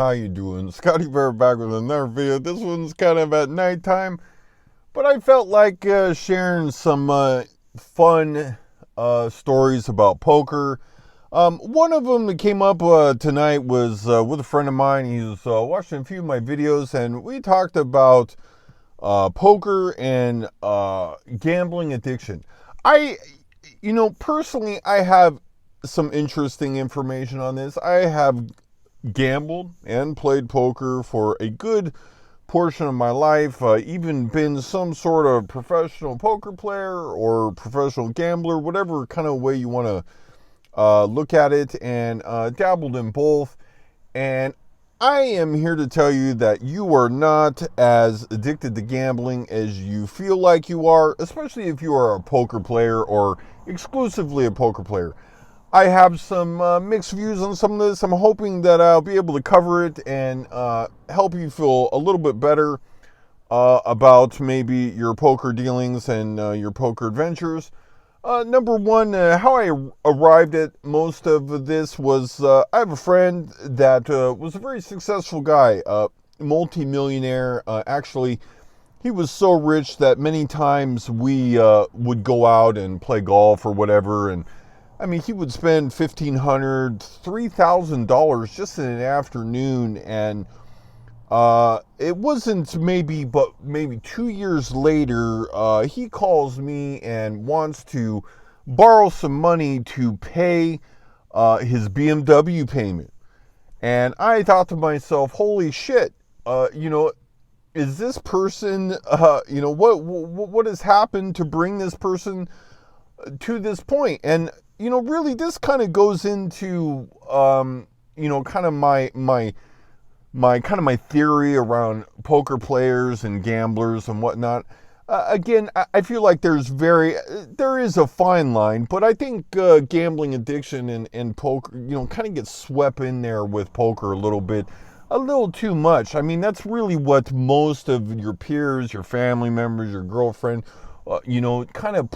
How you doing? Scotty Bear back with another video. This one's kind of at nighttime, but I felt like sharing some fun stories about poker. One of them that came up tonight was with a friend of mine. He was watching a few of my videos, and we talked about poker and gambling addiction. Personally, I have some interesting information on this. I have gambled and played poker for a good portion of my life, even been some sort of professional poker player or professional gambler, whatever kind of way you want to look at it, and dabbled in both. And I am here to tell you that you are not as addicted to gambling as you feel like you are, especially if you are a poker player or exclusively a poker player. I have some mixed views on some of this. I'm hoping that I'll be able to cover it and help you feel a little bit better about maybe your poker dealings and your poker adventures. Number one, how I arrived at most of this was I have a friend that was a very successful guy, multi-millionaire. Actually, he was so rich that many times we would go out and play golf or whatever, and I mean, he would spend $1,500, $3,000 just in an afternoon, and it wasn't maybe 2 years later, he calls me and wants to borrow some money to pay his BMW payment. And I thought to myself, holy shit, is this person, what has happened to bring this person to this point? And really, this kind of goes into, kind of my theory around poker players and gamblers and whatnot. Again, I feel like there is a fine line, but I think gambling addiction and poker, kind of gets swept in there with poker a little too much. I mean, that's really what most of your peers, your family members, your girlfriend, kind of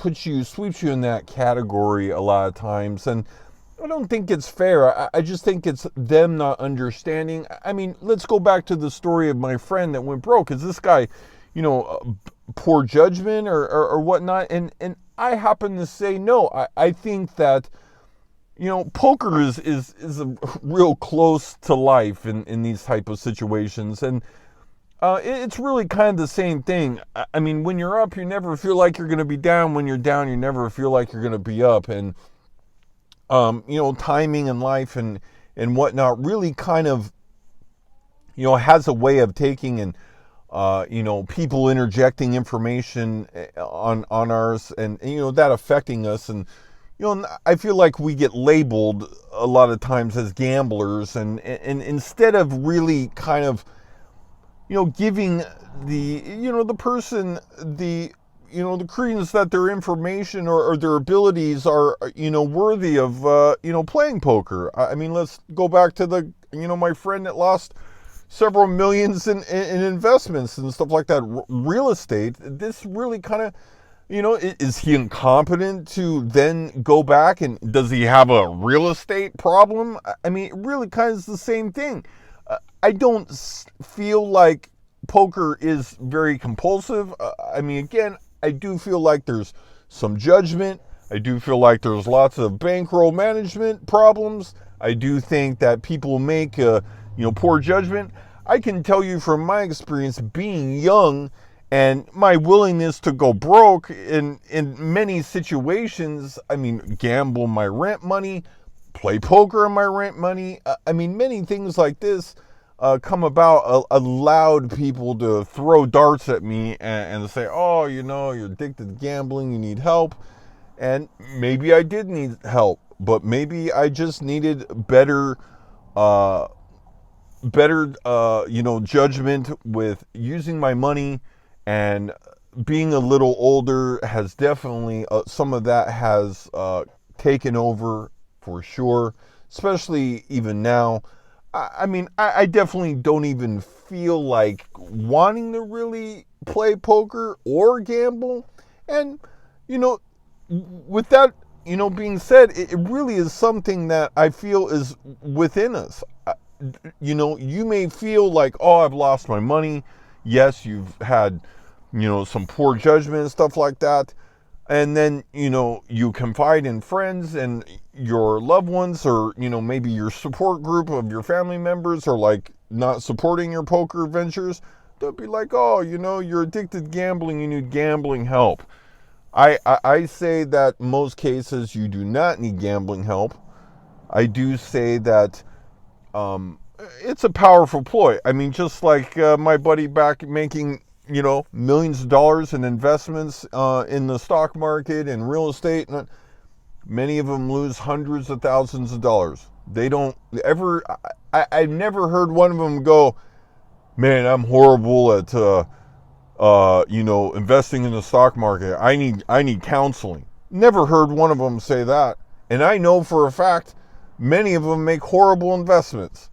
sweeps you in that category a lot of times. And I don't think it's fair. I just think it's them not understanding. I mean, let's go back to the story of my friend that went broke. Is this guy, poor judgment or whatnot? And I happen to say no. I think that, poker is a real close to life in these type of situations. And it's really kind of the same thing. I mean, when you're up, you never feel like you're going to be down. When you're down, you never feel like you're going to be up. And, timing in life and whatnot really kind of, has a way of taking and, people interjecting information on ours and that affecting us. And, I feel like we get labeled a lot of times as gamblers, and instead of really kind of, giving the person the credence that their information or their abilities are, worthy of, playing poker. I mean, let's go back to my friend that lost several millions in investments and stuff like that, real estate. This really kind of, is he incompetent to then go back, and does he have a real estate problem? I mean, it really kind of is the same thing. I don't feel like poker is very compulsive. I mean, again, I do feel like there's some judgment. I do feel like there's lots of bankroll management problems. I do think that people make, poor judgment. I can tell you from my experience being young and my willingness to go broke in many situations. I mean, gamble my rent money, play poker on my rent money. I mean, many things like this come about, allowed people to throw darts at me and say, oh, you're addicted to gambling, you need help. And maybe I did need help, but maybe I just needed better, judgment with using my money. And being a little older has definitely, some of that has taken over for sure, especially even now. I mean, I definitely don't even feel like wanting to really play poker or gamble. And, with that, being said, it really is something that I feel is within us. you may feel like, oh, I've lost my money. Yes, you've had, some poor judgment and stuff like that. And then, you confide in friends and your loved ones, or, maybe your support group of your family members are like not supporting your poker ventures. They'll be like, oh, you're addicted to gambling, you need gambling help. I say that most cases you do not need gambling help. I do say that it's a powerful ploy. I mean, just like my buddy back making, millions of dollars in investments in the stock market and real estate. And many of them lose hundreds of thousands of dollars. They don't ever, I've never heard one of them go, man, I'm horrible at, investing in the stock market. I need counseling. Never heard one of them say that. And I know for a fact, many of them make horrible investments.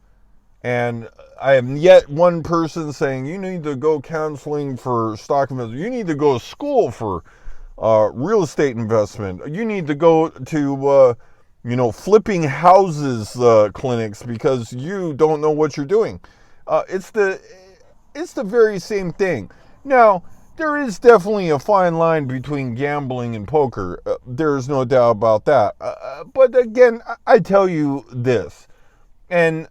And I have yet one person saying, you need to go counseling for stock investment. You need to go to school for real estate investment. You need to go to, flipping houses clinics because you don't know what you're doing. It's the very same thing. Now, there is definitely a fine line between gambling and poker. There's no doubt about that. But again, I tell you this, and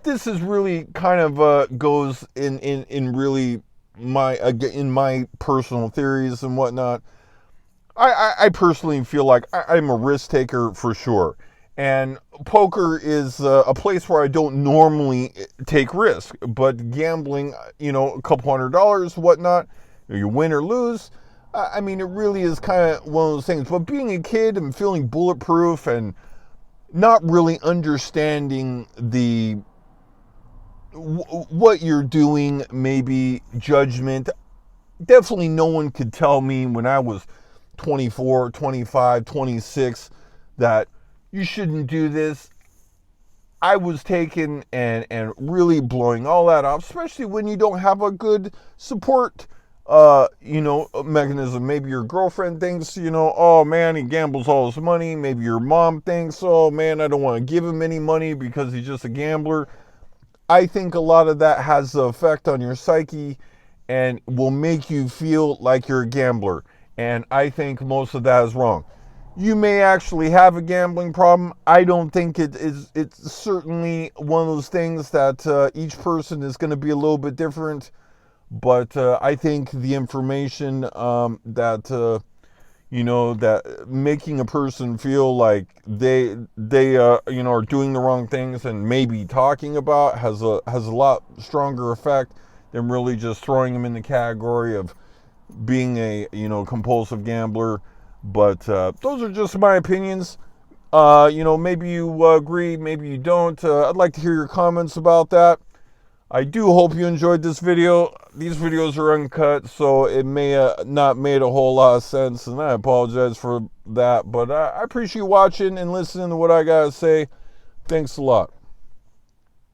this is really kind of goes in really in my personal theories and whatnot. I personally feel like I'm a risk taker for sure. And poker is a place where I don't normally take risk. But gambling, a couple $100, whatnot, you win or lose. I mean, it really is kind of one of those things. But being a kid and feeling bulletproof and not really understanding what you're doing, maybe judgment. Definitely no one could tell me when I was 24, 25, 26 that you shouldn't do this. I was taken and really blowing all that off, especially when you don't have a good support mechanism. Maybe your girlfriend thinks, oh man, he gambles all his money. Maybe your mom thinks, oh man, I don't want to give him any money because he's just a gambler. I think a lot of that has the effect on your psyche and will make you feel like you're a gambler. And I think most of that is wrong. You may actually have a gambling problem. I don't think it's certainly one of those things that each person is going to be a little bit different. But I think the information that making a person feel like they are doing the wrong things and maybe talking about has a lot stronger effect than really just throwing them in the category of being a compulsive gambler. But those are just my opinions. Maybe you agree, maybe you don't. I'd like to hear your comments about that. I do hope you enjoyed this video. These videos are uncut, so it may not made a whole lot of sense, and I apologize for that. But I appreciate you watching and listening to what I gotta say. Thanks a lot.